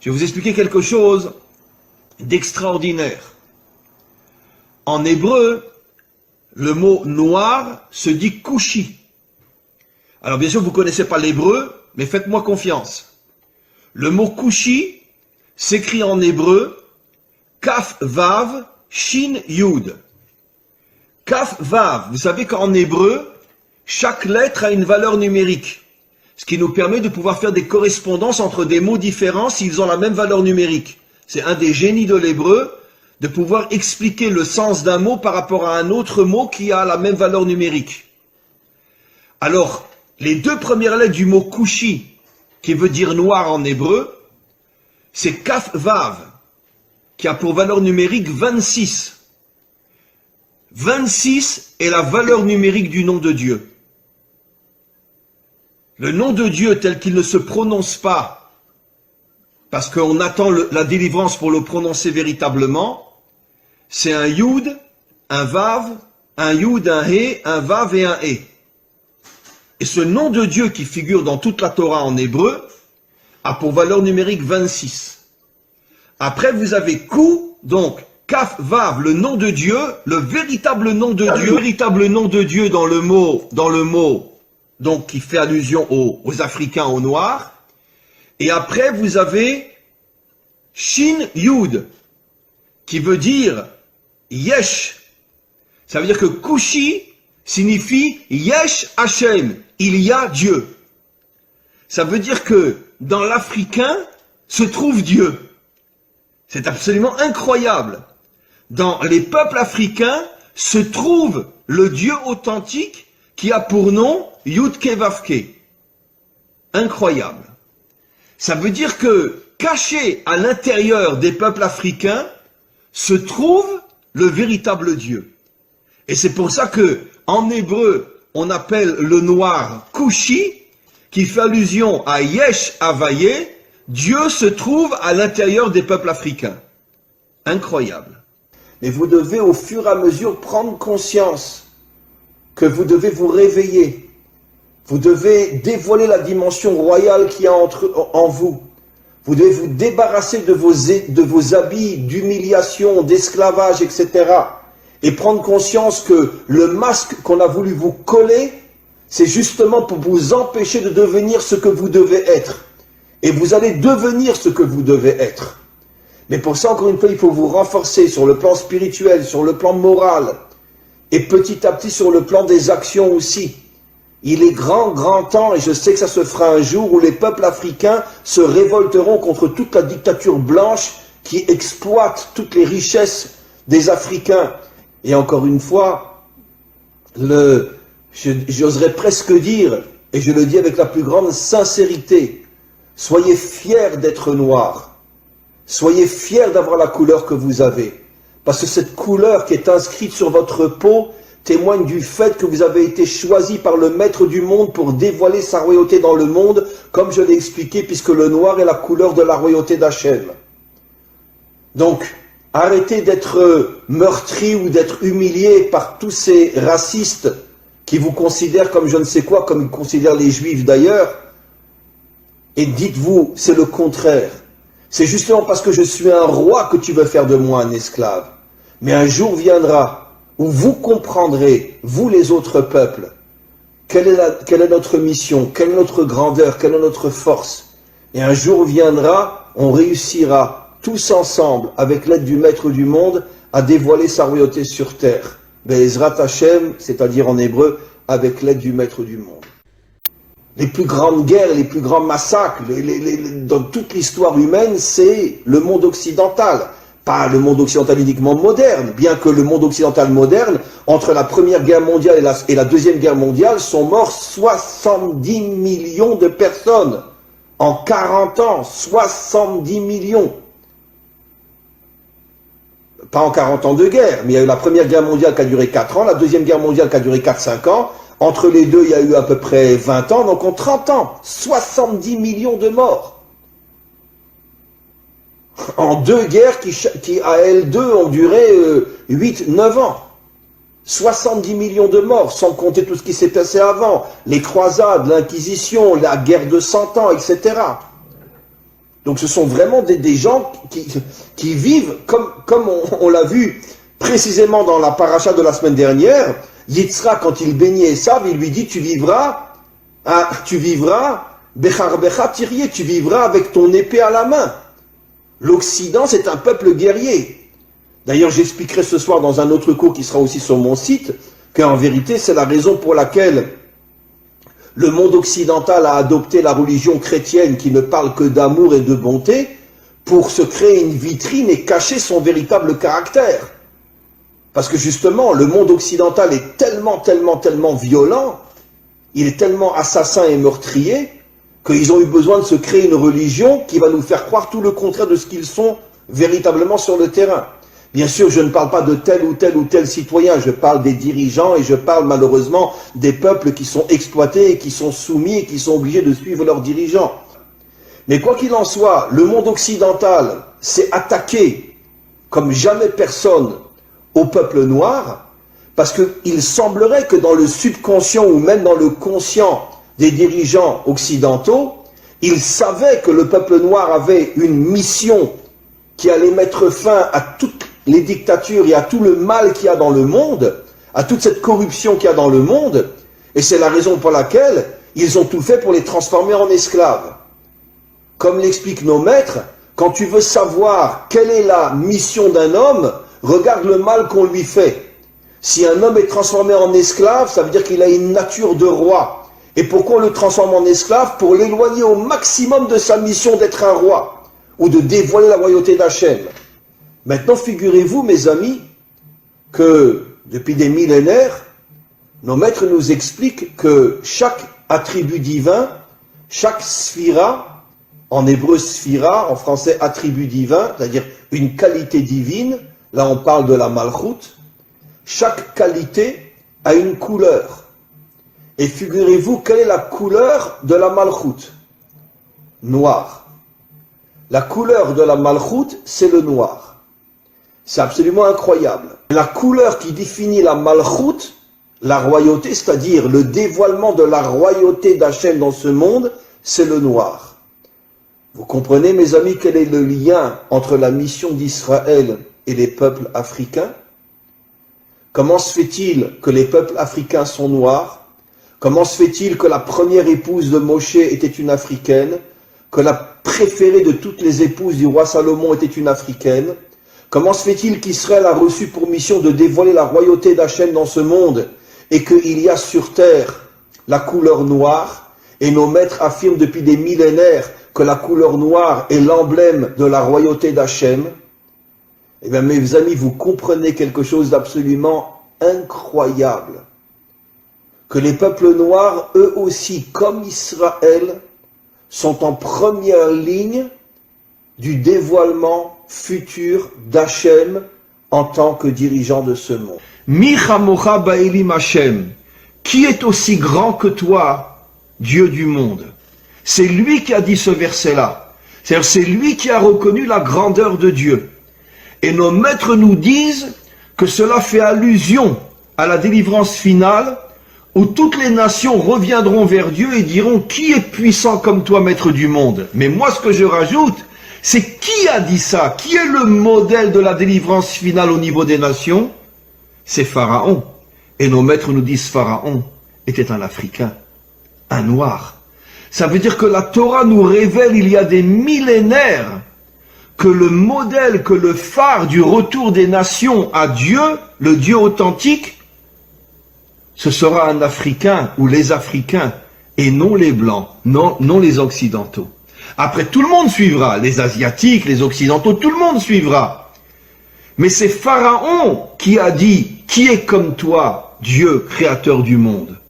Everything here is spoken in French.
Je vais vous expliquer quelque chose d'extraordinaire. En hébreu, le mot noir se dit kushi. Alors bien sûr, vous ne connaissez pas l'hébreu, mais faites-moi confiance. Le mot kushi s'écrit en hébreu kaf vav shin yud. Kaf vav, vous savez qu'en hébreu, chaque lettre a une valeur numérique. Ce qui nous permet de pouvoir faire des correspondances entre des mots différents s'ils ont la même valeur numérique. C'est un des génies de l'hébreu, de pouvoir expliquer le sens d'un mot par rapport à un autre mot qui a la même valeur numérique. Alors, les deux premières lettres du mot kushi, qui veut dire noir en hébreu, c'est kaf vav, qui a pour valeur numérique 26. 26 est la valeur numérique du nom de Dieu. Le nom de Dieu tel qu'il ne se prononce pas, parce qu'on attend la délivrance pour le prononcer véritablement, c'est un Yud, un Vav, un Yud, un He, un Vav et un He. Et ce nom de Dieu qui figure dans toute la Torah en hébreu a pour valeur numérique 26. Après vous avez Ku, donc Kaf Vav, le nom de Dieu, le véritable nom de Dieu, le véritable nom de Dieu dans le mot, donc qui fait allusion aux Africains, aux Noirs. Et après, vous avez Shin Yud, qui veut dire Yesh. Ça veut dire que Kushi signifie Yesh Hashem, il y a Dieu. Ça veut dire que dans l'Africain se trouve Dieu. C'est absolument incroyable. Dans les peuples africains se trouve le Dieu authentique qui a pour nom Yudke Vavke. Incroyable. Ça veut dire que, caché à l'intérieur des peuples africains, se trouve le véritable Dieu. Et c'est pour ça que, en hébreu, on appelle le noir Kushi, qui fait allusion à Yesh Havaye, Dieu se trouve à l'intérieur des peuples africains. Incroyable. Mais vous devez au fur et à mesure prendre conscience que vous devez vous réveiller. Vous devez dévoiler la dimension royale qu'il y a en vous. Vous devez vous débarrasser de vos habits d'humiliation, d'esclavage, etc. Et prendre conscience que le masque qu'on a voulu vous coller, c'est justement pour vous empêcher de devenir ce que vous devez être. Et vous allez devenir ce que vous devez être. Mais pour ça, encore une fois, il faut vous renforcer sur le plan spirituel, sur le plan moral, et petit à petit sur le plan des actions aussi. Il est grand temps, et je sais que ça se fera un jour, où les peuples africains se révolteront contre toute la dictature blanche qui exploite toutes les richesses des Africains. Et encore une fois, j'oserais presque dire, et je le dis avec la plus grande sincérité, soyez fiers d'être noirs. Soyez fiers d'avoir la couleur que vous avez. Parce que cette couleur qui est inscrite sur votre peau témoigne du fait que vous avez été choisi par le maître du monde pour dévoiler sa royauté dans le monde, comme je l'ai expliqué, puisque le noir est la couleur de la royauté d'Hachem. Donc, arrêtez d'être meurtri ou d'être humilié par tous ces racistes qui vous considèrent comme je ne sais quoi, comme ils considèrent les juifs d'ailleurs, et dites-vous, c'est le contraire. C'est justement parce que je suis un roi que tu veux faire de moi un esclave. Mais un jour viendra où vous comprendrez, vous les autres peuples, quelle est notre mission, quelle est notre grandeur, quelle est notre force. Et un jour viendra, on réussira tous ensemble, avec l'aide du Maître du monde, à dévoiler sa royauté sur terre. Be'ezrat Hashem, c'est-à-dire en hébreu, avec l'aide du Maître du monde. Les plus grandes guerres, les plus grands massacres, dans toute l'histoire humaine, c'est le monde occidental. Pas le monde occidental uniquement moderne, bien que le monde occidental moderne, entre la Première Guerre mondiale et la Deuxième Guerre mondiale, sont morts 70 millions de personnes. En 40 ans, 70 millions. Pas en 40 ans de guerre, mais il y a eu la Première Guerre mondiale qui a duré 4 ans, la Deuxième Guerre mondiale qui a duré 4-5 ans. Entre les deux, il y a eu à peu près 20 ans, donc en 30 ans, 70 millions de morts. En deux guerres qui à elles deux, ont duré 8-9 ans. 70 millions de morts, sans compter tout ce qui s'est passé avant. Les croisades, l'Inquisition, la guerre de 100 ans, etc. Donc ce sont vraiment des gens qui vivent, comme on l'a vu précisément dans la paracha de la semaine dernière. Yitzhak, quand il bénit Esav, il lui dit, tu vivras, Becharbecha Tirye, tu vivras avec ton épée à la main. L'Occident, c'est un peuple guerrier. D'ailleurs, j'expliquerai ce soir dans un autre cours qui sera aussi sur mon site, qu'en vérité, c'est la raison pour laquelle le monde occidental a adopté la religion chrétienne qui ne parle que d'amour et de bonté pour se créer une vitrine et cacher son véritable caractère. Parce que justement, le monde occidental est tellement violent, il est tellement assassin et meurtrier, qu'ils ont eu besoin de se créer une religion qui va nous faire croire tout le contraire de ce qu'ils sont véritablement sur le terrain. Bien sûr, je ne parle pas de tel ou tel citoyen, je parle des dirigeants et je parle malheureusement des peuples qui sont exploités et qui sont soumis et qui sont obligés de suivre leurs dirigeants. Mais quoi qu'il en soit, le monde occidental s'est attaqué comme jamais personne au peuple noir, parce qu'il semblerait que dans le subconscient ou même dans le conscient des dirigeants occidentaux, ils savaient que le peuple noir avait une mission qui allait mettre fin à toutes les dictatures et à tout le mal qu'il y a dans le monde, à toute cette corruption qu'il y a dans le monde, et c'est la raison pour laquelle ils ont tout fait pour les transformer en esclaves. Comme l'expliquent nos maîtres, quand tu veux savoir quelle est la mission d'un homme, regarde le mal qu'on lui fait. Si un homme est transformé en esclave, ça veut dire qu'il a une nature de roi. Et pourquoi on le transforme en esclave? Pour l'éloigner au maximum de sa mission d'être un roi, ou de dévoiler la royauté d'Hachem. Maintenant, figurez-vous, mes amis, que depuis des millénaires, nos maîtres nous expliquent que chaque attribut divin, chaque sphira, en hébreu sphira, en français attribut divin, c'est-à-dire une qualité divine, là on parle de la malchoute, chaque qualité a une couleur. Et figurez-vous, quelle est la couleur de la malchoute? Noir. La couleur de la malchoute, c'est le noir. C'est absolument incroyable. La couleur qui définit la malchoute, la royauté, c'est-à-dire le dévoilement de la royauté d'Hachem dans ce monde, c'est le noir. Vous comprenez, mes amis, quel est le lien entre la mission d'Israël et les peuples africains? Comment se fait-il que les peuples africains sont noirs? Comment se fait-il que la première épouse de Moshe était une Africaine, que la préférée de toutes les épouses du roi Salomon était une Africaine? Comment se fait-il qu'Israël a reçu pour mission de dévoiler la royauté d'Hachem dans ce monde et qu'il y a sur terre la couleur noire? Et nos maîtres affirment depuis des millénaires que la couleur noire est l'emblème de la royauté d'Hachem. Eh bien, mes amis, vous comprenez quelque chose d'absolument incroyable. Que les peuples noirs, eux aussi, comme Israël, sont en première ligne du dévoilement futur d'Hachem en tant que dirigeant de ce monde. Mi chamocha ba'elim Hachem, qui est aussi grand que toi, Dieu du monde? C'est lui qui a dit ce verset-là. C'est-à-dire, c'est lui qui a reconnu la grandeur de Dieu. Et nos maîtres nous disent que cela fait allusion à la délivrance finale, où toutes les nations reviendront vers Dieu et diront « Qui est puissant comme toi, maître du monde ?» Mais moi, ce que je rajoute, c'est qui a dit ça? Qui est le modèle de la délivrance finale au niveau des nations? C'est Pharaon. Et nos maîtres nous disent Pharaon était un Africain, un Noir. Ça veut dire que la Torah nous révèle il y a des millénaires que le modèle, que le phare du retour des nations à Dieu, le Dieu authentique, ce sera un Africain ou les Africains et non les Blancs, non les Occidentaux. Après, tout le monde suivra, les Asiatiques, les Occidentaux, tout le monde suivra. Mais c'est Pharaon qui a dit « Qui est comme toi, Dieu, créateur du monde ?»